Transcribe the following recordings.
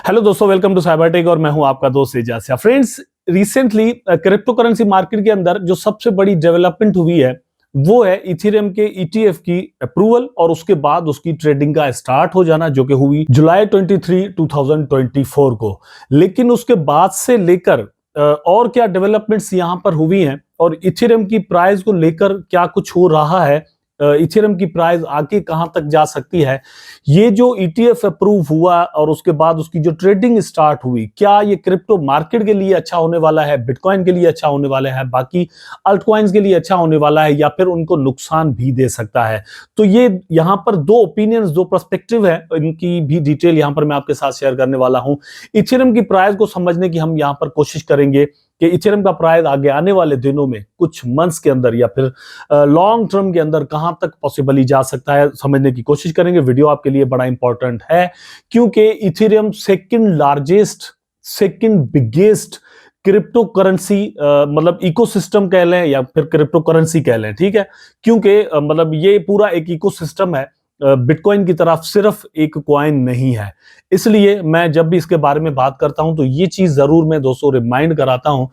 Hello दोस्तों, welcome to cyber tech और मैं हूं आपका दोस्त Ejaz. Friends, recently crypto currency market के अंदर जो सबसे बड़ी डेवलपमेंट हुई है वो है इथेरियम के ईटीएफ की अप्रूवल और उसके बाद उसकी ट्रेडिंग का स्टार्ट हो जाना, जो कि हुई जुलाई 23, 2024 को। लेकिन उसके बाद से लेकर और क्या डेवलपमेंट्स यहां पर हुई हैं और इथेरियम की प्राइस को लेकर क्या कुछ हो रहा है, इथेरियम की प्राइस आगे कहां तक जा सकती है, ये जो ईटीएफ अप्रूव हुआ और उसके बाद उसकी जो ट्रेडिंग स्टार्ट हुई, क्या ये क्रिप्टो मार्केट के लिए अच्छा होने वाला है, बिटकॉइन के लिए अच्छा होने वाला है, बाकी अल्ट कॉइन्स के लिए अच्छा होने वाला है, या फिर उनको नुकसान भी दे सकता है। तो ये यहाँ पर दो ओपिनियंस, दो पर्सपेक्टिव है, इनकी भी डिटेल यहाँ पर मैं आपके साथ शेयर करने वाला हूं। इथेरियम की प्राइस को समझने की हम यहाँ पर कोशिश करेंगे कि इथेरियम का प्राइस आगे आने वाले दिनों में कुछ मंथ्स के अंदर या फिर लॉन्ग टर्म के अंदर कहां तक पॉसिबली जा सकता है, समझने की कोशिश करेंगे। वीडियो आपके लिए बड़ा इंपॉर्टेंट है क्योंकि Ethereum second largest, second biggest crypto currency, मतलब इकोसिस्टम कह लें या फिर क्रिप्टो करेंसी कह लें, ठीक है। क्योंकि मतलब ये पूरा एक इकोसिस्टम है, बिटकॉइन की तरफ सिर्फ एक कॉइन नहीं है। इसलिए मैं जब भी इसके बारे में बात करता हूं तो ये चीज जरूर मैं दोस्तों रिमाइंड कराता हूं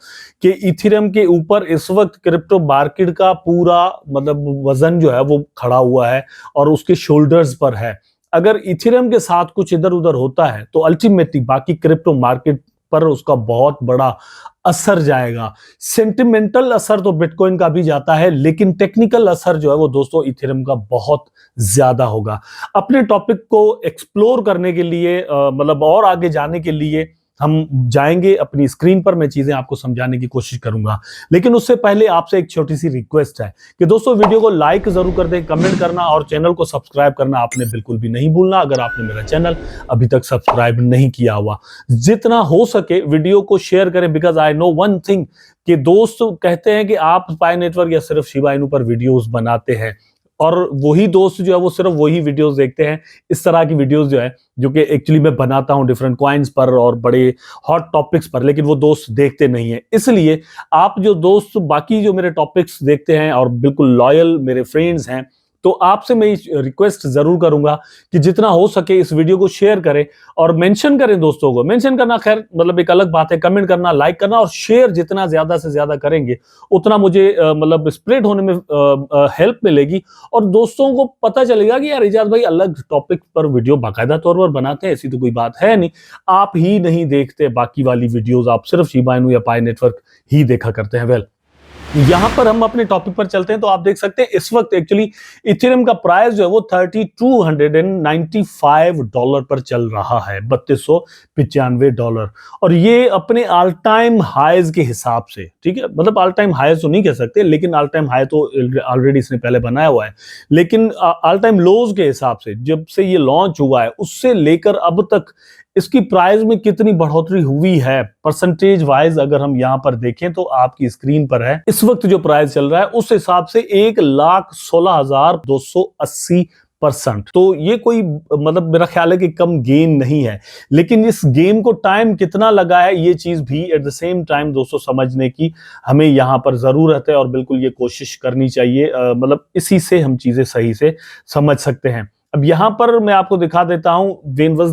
कि इथेरियम के ऊपर इस वक्त क्रिप्टो मार्केट का पूरा मतलब वजन जो है वो खड़ा हुआ है और उसके शोल्डर्स पर है। अगर इथेरियम के साथ कुछ इधर उधर होता है तो अल्टीमेटली बाकी क्रिप्टो मार्केट पर उसका बहुत बड़ा असर जाएगा। सेंटिमेंटल असर तो बिटकॉइन का भी जाता है, लेकिन टेक्निकल असर जो है वो दोस्तों इथेरियम का बहुत ज्यादा होगा। अपने टॉपिक को एक्सप्लोर करने के लिए मतलब और आगे जाने के लिए हम जाएंगे अपनी स्क्रीन पर, मैं चीजें आपको समझाने की कोशिश करूंगा। लेकिन उससे पहले आपसे एक छोटी सी रिक्वेस्ट है कि दोस्तों वीडियो को लाइक जरूर कर दें, कमेंट करना और चैनल को सब्सक्राइब करना आपने बिल्कुल भी नहीं भूलना अगर आपने मेरा चैनल अभी तक सब्सक्राइब नहीं किया हुआ। जितना हो सके वीडियो को शेयर करें, because I know one thing कि दोस्त कहते हैं कि आप पाई नेटवर्क या सिर्फ शिबा इनू पर वीडियोस बनाते हैं, और वही दोस्त जो है वो सिर्फ वही वीडियोस देखते हैं। इस तरह की वीडियोस जो है जो कि एक्चुअली मैं बनाता हूं डिफरेंट कॉइन्स पर और बड़े हॉट टॉपिक्स पर, लेकिन वो दोस्त देखते नहीं है। इसलिए आप जो दोस्त बाकी जो मेरे टॉपिक्स देखते हैं और बिल्कुल लॉयल मेरे फ्रेंड्स हैं, तो आपसे मैं रिक्वेस्ट जरूर करूंगा कि जितना हो सके इस वीडियो को शेयर करें और मेंशन करें दोस्तों को। मेंशन करना खैर मतलब एक अलग बात है, कमेंट करना, लाइक करना और शेयर जितना ज्यादा से ज्यादा करेंगे उतना मुझे मतलब स्प्रेड होने में हेल्प मिलेगी और दोस्तों को पता चलेगा कि यार इजाज भाई अलग टॉपिक पर वीडियो बाकायदा तौर पर बनाते हैं, ऐसी तो कोई बात है नहीं। आप ही नहीं देखते बाकी वाली वीडियोस, आप सिर्फ शिबा इनू या पाई नेटवर्क ही देखा करते हैं। वेल, यहां पर हम अपने टॉपिक पर चलते हैं तो आप देख सकते हैं इस वक्त एक्चुअली इथेरियम का प्राइस जो है वो $3295 पर चल रहा है, $3295। और ये अपने ऑल टाइम हाईज के हिसाब से, ठीक है, मतलब ऑल टाइम हाईज तो नहीं कह सकते, लेकिन ऑल टाइम हाई तो ऑलरेडी इसने पहले बनाया हुआ है, लेकिन ऑल टाइम लोज के हिसाब से जब से ये लॉन्च हुआ है उससे लेकर अब तक इसकी प्राइस में कितनी बढ़ोतरी हुई है परसेंटेज वाइज अगर हम यहां पर देखें तो आपकी स्क्रीन पर है। इस वक्त जो प्राइस चल रहा है उस हिसाब से 1,16,280%। तो ये कोई मतलब मेरा ख्याल है कि कम गेन नहीं है, लेकिन इस गेम को टाइम कितना लगा है ये चीज भी एट द सेम टाइम दोस्तों समझने की हमें यहां पर जरूरत है और बिल्कुल ये कोशिश करनी चाहिए। मतलब इसी से हम चीजें सही से समझ सकते हैं। अब यहां पर मैं आपको दिखा देता हूं when was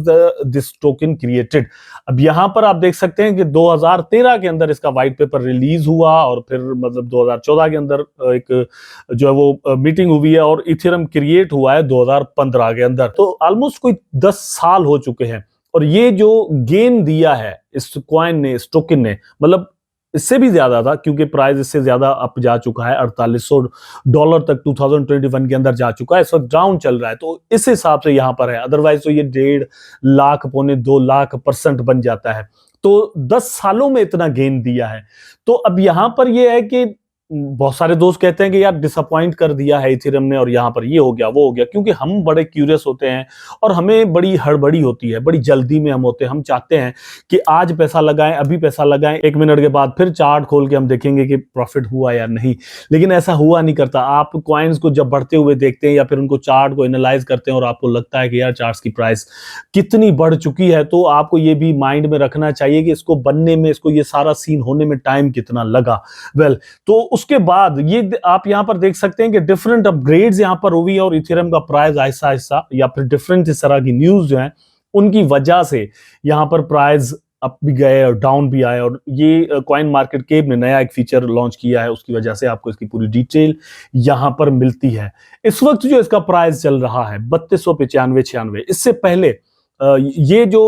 this token created. अब यहां पर आप देख सकते हैं कि 2013 के अंदर इसका व्हाइट पेपर रिलीज हुआ और फिर मतलब 2014 के अंदर एक जो है वो मीटिंग हुई है और इथेरियम क्रिएट हुआ है 2015 के अंदर। तो ऑलमोस्ट कोई 10 साल हो चुके हैं और ये जो गेन दिया है इस कॉइन ने, इस टोकन ने, मतलब इससे भी ज्यादा था क्योंकि प्राइस इससे ज्यादा अप जा चुका है, $4800 तक 2021 के अंदर जा चुका है। इस वक्त डाउन चल रहा है तो इस हिसाब से यहां पर है, अदरवाइज तो ये 1.5 लाख पौने 2 लाख% बन जाता है। तो 10 सालों में इतना गेन दिया है। तो अब यहां पर ये है कि बहुत सारे दोस्त कहते हैं कि यार डिसअपॉइंट कर दिया है इथेरियम ने और यहाँ पर ये हो गया वो हो गया, क्योंकि हम बड़े क्यूरियस होते हैं और हमें बड़ी हड़बड़ी होती है, बड़ी जल्दी में हम होते हैं। हम चाहते हैं कि आज पैसा लगाएं, अभी पैसा लगाएं, 1 मिनट के बाद फिर चार्ट खोल के हम देखेंगे कि प्रॉफिट हुआ या नहीं, लेकिन ऐसा हुआ नहीं करता। आप कॉइन्स को जब बढ़ते हुए देखते हैं या फिर उनको चार्ट को एनालाइज करते हैं और आपको लगता है कि यार चार्ट्स की प्राइस कितनी बढ़ चुकी है, तो आपको ये भी माइंड में रखना चाहिए कि इसको बनने में, इसको ये सारा सीन होने में टाइम कितना लगा। वेल, तो उसके बाद ये आप यहां पर देख सकते हैं कि डिफरेंट अपग्रेड्स यहां पर हुई और इथेरियम का प्राइस आहिस्ता आहिस्ता या फिर डिफरेंट इस तरह की न्यूज जो है उनकी वजह से यहाँ पर प्राइस अप भी गए और डाउन भी आए। और ये कॉइन मार्केट केप ने नया एक फीचर लॉन्च किया है, उसकी वजह से आपको इसकी पूरी डिटेल यहाँ पर मिलती है। इस वक्त जो इसका प्राइस चल रहा है 3295-96। इससे पहले ये जो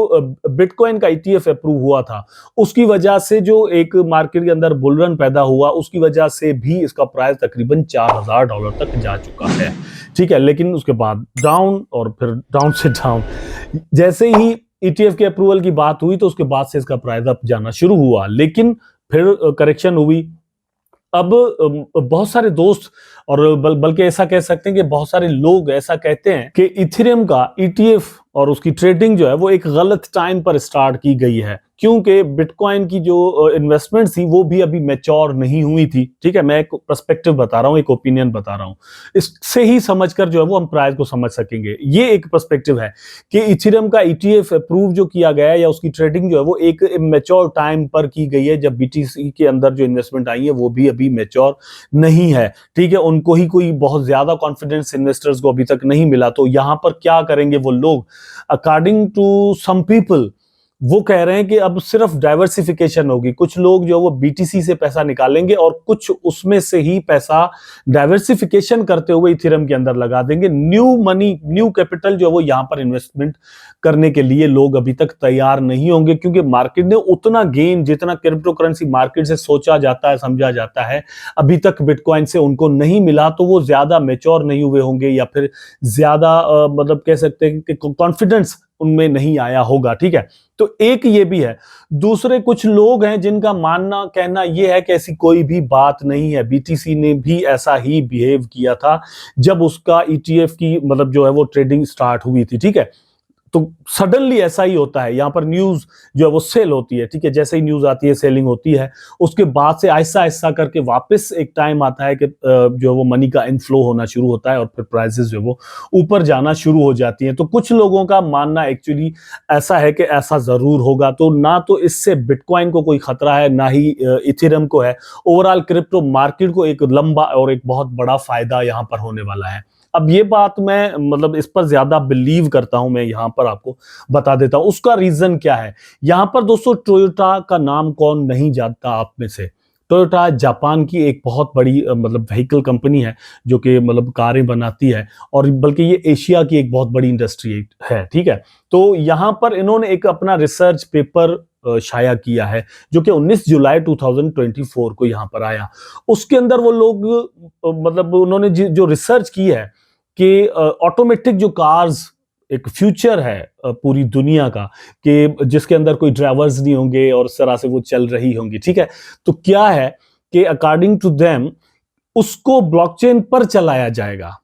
बिटकॉइन का ईटीएफ अप्रूव हुआ था, उसकी वजह से जो एक मार्केट के अंदर बुलरन पैदा हुआ, उसकी वजह से भी इसका प्राइस तकरीबन $4000 तक जा चुका है। ठीक है, लेकिन उसके बाद डाउन और फिर डाउन से डाउन। जैसे ही ईटीएफ के अप्रूवल की बात हुई तो उसके बाद से इसका प्राइस अप जाना शुरू हुआ, लेकिन फिर करेक्शन हुई। अब बहुत सारे दोस्त और बल्कि ऐसा कह सकते हैं कि बहुत सारे लोग ऐसा कहते हैं कि इथेरियम का ईटीएफ और उसकी ट्रेडिंग जो है वो एक गलत टाइम पर स्टार्ट की गई है, क्योंकि बिटकॉइन की जो इन्वेस्टमेंट थी वो भी अभी मैच्योर नहीं हुई थी। ठीक है, मैं एक पर्सपेक्टिव बता रहा हूँ, एक ओपिनियन बता रहा हूँ, इससे ही समझकर जो है वो हम प्राइस को समझ सकेंगे। ये एक पर्सपेक्टिव है कि इथेरियम का ईटीएफ अप्रूव जो किया गया है या उसकी ट्रेडिंग जो है वो एक मैच्योर टाइम पर की गई है, जब बीटीसी के अंदर जो इन्वेस्टमेंट आई है वो भी अभी मैच्योर नहीं है। ठीक है, उनको ही कोई बहुत ज्यादा कॉन्फिडेंस इन्वेस्टर्स को अभी तक नहीं मिला। तो यहां पर क्या करेंगे वो लोग, अकॉर्डिंग टू सम पीपल, वो कह रहे हैं कि अब सिर्फ डाइवर्सिफिकेशन होगी। कुछ लोग जो वो बीटीसी से पैसा निकालेंगे और कुछ उसमें से ही पैसा डाइवर्सिफिकेशन करते हुए इथेरियम के अंदर लगा देंगे। न्यू मनी, न्यू कैपिटल जो है वो यहां पर इन्वेस्टमेंट करने के लिए लोग अभी तक तैयार नहीं होंगे, क्योंकि मार्केट ने उतना गेन जितना क्रिप्टो करेंसी मार्केट से सोचा जाता है, समझा जाता है, अभी तक बिटकॉइन से उनको नहीं मिला। तो वो ज्यादा मैच्योर नहीं हुए होंगे या फिर ज्यादा मतलब कह सकते हैं कि कॉन्फिडेंस उनमें नहीं आया होगा। ठीक है, तो एक ये भी है। दूसरे कुछ लोग हैं जिनका मानना कहना ये है कि ऐसी कोई भी बात नहीं है, बीटीसी ने भी ऐसा ही बिहेव किया था जब उसका ईटीएफ की मतलब जो है वो ट्रेडिंग स्टार्ट हुई थी। ठीक है, तो सडनली ऐसा ही होता है, यहां पर न्यूज जो है वो सेल होती है। ठीक है, जैसे ही न्यूज आती है सेलिंग होती है, उसके बाद से ऐसा ऐसा करके वापस एक टाइम आता है कि जो है वो मनी का इनफ्लो होना शुरू होता है और फिर प्राइसेस जो है वो ऊपर जाना शुरू हो जाती हैं। तो कुछ लोगों का मानना एक्चुअली ऐसा है कि ऐसा जरूर होगा। तो ना तो इससे बिटकॉइन को कोई खतरा है, ना ही इथेरियम को है। ओवरऑल क्रिप्टो मार्केट को एक लंबा और एक बहुत बड़ा फायदा यहां पर होने वाला है। अब ये बात मैं मतलब इस पर ज्यादा बिलीव करता हूं, मैं यहां पर आपको बता देता हूं उसका रीजन क्या है। यहां पर दोस्तों टोयोटा का नाम कौन नहीं जानता आप में से। टोयोटा जापान की एक बहुत बड़ी मतलब व्हीकल कंपनी है जो कि मतलब कारें बनाती है, और बल्कि ये एशिया की एक बहुत बड़ी इंडस्ट्री है। ठीक है, तो यहां पर इन्होंने एक अपना रिसर्च पेपर शाया किया है जो कि 19 जुलाई 2024 को यहां पर आया। उसके अंदर वो लोग मतलब उन्होंने जो रिसर्च की है कि ऑटोमेटिक जो कार्स एक फ्यूचर है पूरी दुनिया का, कि जिसके अंदर कोई ड्राइवर्स नहीं होंगे और इस तरह से वो चल रही होंगी। ठीक है, तो क्या है कि अकॉर्डिंग टू देम उसको ब्लॉकचेन पर चलाया जाएगा,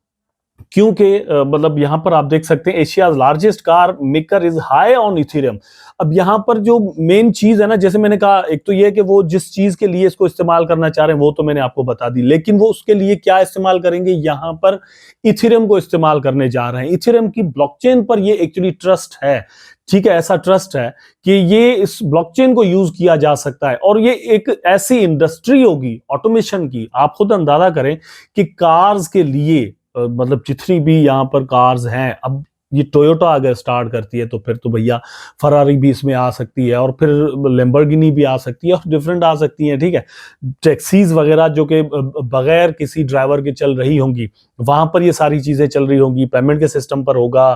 क्योंकि मतलब यहां पर आप देख सकते हैं Asia largest car maker is high on Ethereum. अब यहां पर जो मेन चीज है ना, जैसे मैंने कहा, एक तो ये है कि वो जिस चीज के लिए इसको इस्तेमाल करना चाह रहे हैं वो तो मैंने आपको बता दी, लेकिन वो उसके लिए क्या इस्तेमाल करेंगे, यहां पर इथेरियम को इस्तेमाल करने जा रहे हैं। इथेरियम की ब्लॉकचेन पर ये एक्चुअली ट्रस्ट है। ठीक है, ऐसा ट्रस्ट है कि ये इस ब्लॉकचेन को यूज किया जा सकता है, और ये एक ऐसी इंडस्ट्री होगी ऑटोमेशन की। आप खुद अंदाजा करें कि कार्स के लिए मतलब जितनी भी यहाँ पर कार्स हैं, अब ये टोयोटा अगर स्टार्ट करती है तो फिर तो भैया फरारी भी इसमें आ सकती है, और फिर लैम्बोर्गिनी भी आ सकती है, और डिफरेंट आ सकती है। ठीक है, टैक्सीज वगैरह जो कि बगैर किसी ड्राइवर के चल रही होंगी, वहां पर ये सारी चीजें चल रही होंगी, पेमेंट के सिस्टम पर होगा।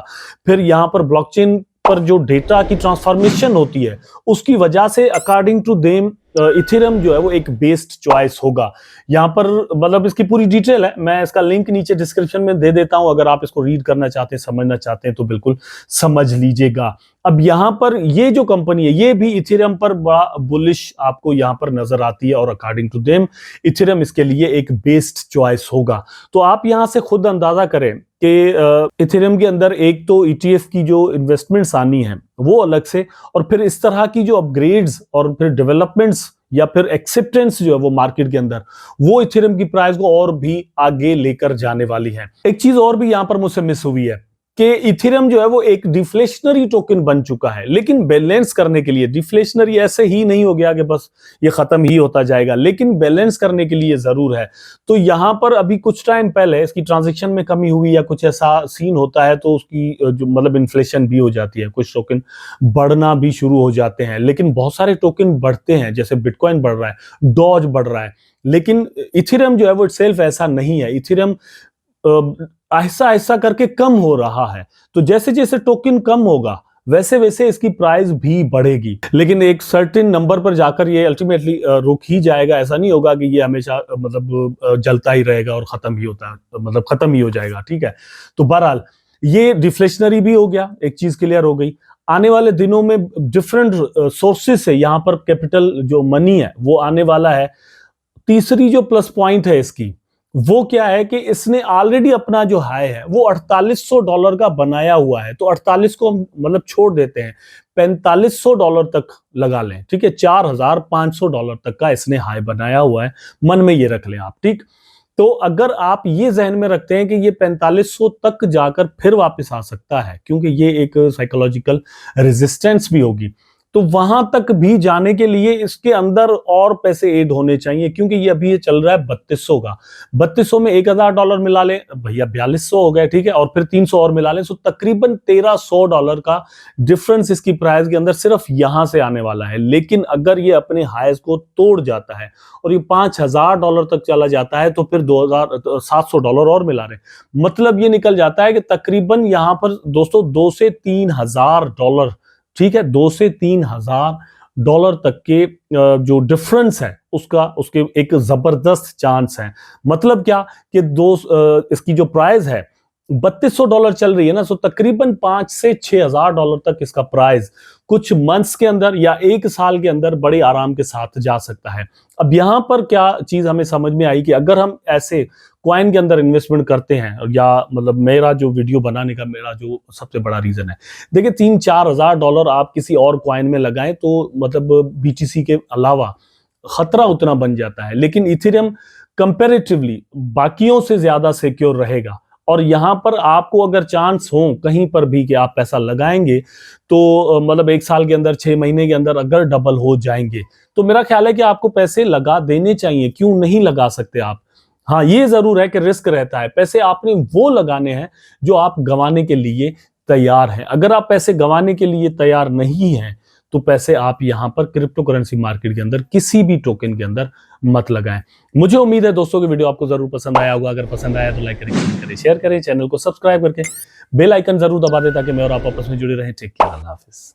फिर यहाँ पर ब्लॉकचेन पर जो डेटा की ट्रांसफॉर्मेशन होती है उसकी वजह से अकॉर्डिंग टू देम इथेरियम जो है वो एक बेस्ट चॉइस होगा। यहां पर मतलब इसकी पूरी डिटेल है, मैं इसका लिंक नीचे डिस्क्रिप्शन में दे देता हूं, अगर आप इसको रीड करना चाहते हैं, समझना चाहते हैं तो बिल्कुल समझ लीजिएगा। अब यहां पर ये जो कंपनी है ये भी इथेरियम पर बड़ा बुलिश आपको यहां पर नजर आती है, और अकॉर्डिंग टू देम इथेरियम इसके लिए एक बेस्ट चॉइस होगा। तो आप यहां से खुद अंदाजा करें कि इथेरियम के अंदर एक तो ईटीएफ की जो इन्वेस्टमेंट्स आनी है वो अलग से, और फिर इस तरह की जो अपग्रेड्स और फिर डेवलपमेंट्स या फिर एक्सेप्टेंस जो है वो मार्केट के अंदर, वो इथेरियम की प्राइस को और भी आगे लेकर जाने वाली है। एक चीज और भी यहां पर मुझसे मिस हुई है, कि इथेरियम जो है वो एक डिफ्लेशनरी टोकन बन चुका है, लेकिन बैलेंस करने के लिए, डिफ्लेशनरी ऐसे ही नहीं हो गया कि बस ये खत्म ही होता जाएगा, लेकिन बैलेंस करने के लिए जरूर है। तो यहां पर अभी कुछ टाइम पहले इसकी ट्रांजैक्शन में कमी हुई या कुछ ऐसा सीन होता है तो उसकी जो मतलब इन्फ्लेशन भी हो जाती है, कुछ टोकन बढ़ना भी शुरू हो जाते हैं, लेकिन बहुत सारे टोकन बढ़ते हैं, जैसे बिटकॉइन बढ़ रहा है, डॉज बढ़ रहा है, लेकिन इथेरियम जो है वो इटसेल्फ ऐसा नहीं है। इथेरियम ऐसा ऐसा करके कम हो रहा है, तो जैसे जैसे टोकन कम होगा वैसे वैसे इसकी प्राइस भी बढ़ेगी, लेकिन एक सर्टेन नंबर पर जाकर ये अल्टीमेटली रुक ही जाएगा। ऐसा नहीं होगा कि ये हमेशा मतलब जलता ही रहेगा और खत्म ही होता है, मतलब खत्म ही हो जाएगा, ठीक है। तो बहरहाल ये डिफ्लेशनरी भी हो गया, एक चीज क्लियर हो गई। आने वाले दिनों में डिफरेंट सोर्सेस से यहाँ पर कैपिटल जो मनी है वो आने वाला है। तीसरी जो प्लस पॉइंट है इसकी वो क्या है कि इसने ऑलरेडी अपना जो हाई है वो $4800 का बनाया हुआ है, तो 48 को हम मतलब छोड़ देते हैं, $4500 तक लगा लें, ठीक है। $4500 तक का इसने हाई बनाया हुआ है, मन में ये रख लें आप, ठीक। तो अगर आप ये जहन में रखते हैं कि ये 4500 तक जाकर फिर वापस आ सकता है, क्योंकि ये एक साइकोलॉजिकल रेजिस्टेंस भी होगी, तो वहां तक भी जाने के लिए इसके अंदर और पैसे ऐड होने चाहिए, क्योंकि ये अभी ये चल रहा है 3200 का। 3200 में $1000 मिला लें भैया, 4200 हो गए, ठीक है, और फिर 300 और मिला लें, तो तकरीबन $1300 का डिफरेंस इसकी प्राइस के अंदर सिर्फ यहां से आने वाला है। लेकिन अगर ये अपने हाईज को तोड़ जाता है और ये $5000 तक चला जाता है, तो फिर $2700 और मिला रहे, मतलब ये निकल जाता है कि तकरीबन यहां पर दोस्तों $2 से $3000, ठीक है, $2 से $3000 तक के जो डिफरेंस है उसके एक जबरदस्त चांस है। मतलब क्या कि इसकी जो प्राइस है $3200 चल रही है ना, तो तकरीबन $5 से $6000 तक इसका प्राइस कुछ मंथ्स के अंदर या एक साल के अंदर बड़े आराम के साथ जा सकता है। अब यहां पर क्या चीज हमें समझ में आई कि अगर हम ऐसे कॉइन के अंदर इन्वेस्टमेंट करते हैं, या मतलब मेरा जो वीडियो बनाने का मेरा जो सबसे बड़ा रीजन है, देखिए $3-4 हजार आप किसी और कॉइन में लगाएं तो मतलब बीटीसी के अलावा खतरा उतना बन जाता है, लेकिन इथेरियम कंपैरेटिवली बाकियों से ज्यादा सिक्योर रहेगा। और यहां पर आपको अगर चांस हो कहीं पर भी कि आप पैसा लगाएंगे तो मतलब एक साल के अंदर 6 महीने के अंदर अगर डबल हो जाएंगे, तो मेरा ख्याल है कि आपको पैसे लगा देने चाहिए। क्यों नहीं लगा सकते आप? हाँ, ये जरूर है कि रिस्क रहता है, पैसे आपने वो लगाने हैं जो आप गंवाने के लिए तैयार हैं। अगर आप पैसे गंवाने के लिए तैयार नहीं हैं तो पैसे आप यहां पर क्रिप्टो करेंसी मार्केट के अंदर किसी भी टोकन के अंदर मत लगाएं। मुझे उम्मीद है दोस्तों कि वीडियो आपको जरूर पसंद आया होगा। अगर पसंद आया तो लाइक करें, कमेंट करें, शेयर करें, चैनल को सब्सक्राइब करके बेल आइकन जरूर दबा दें ताकि मैं और आप आपस में जुड़े रहें। टेक केयर, अल्लाह हाफिज।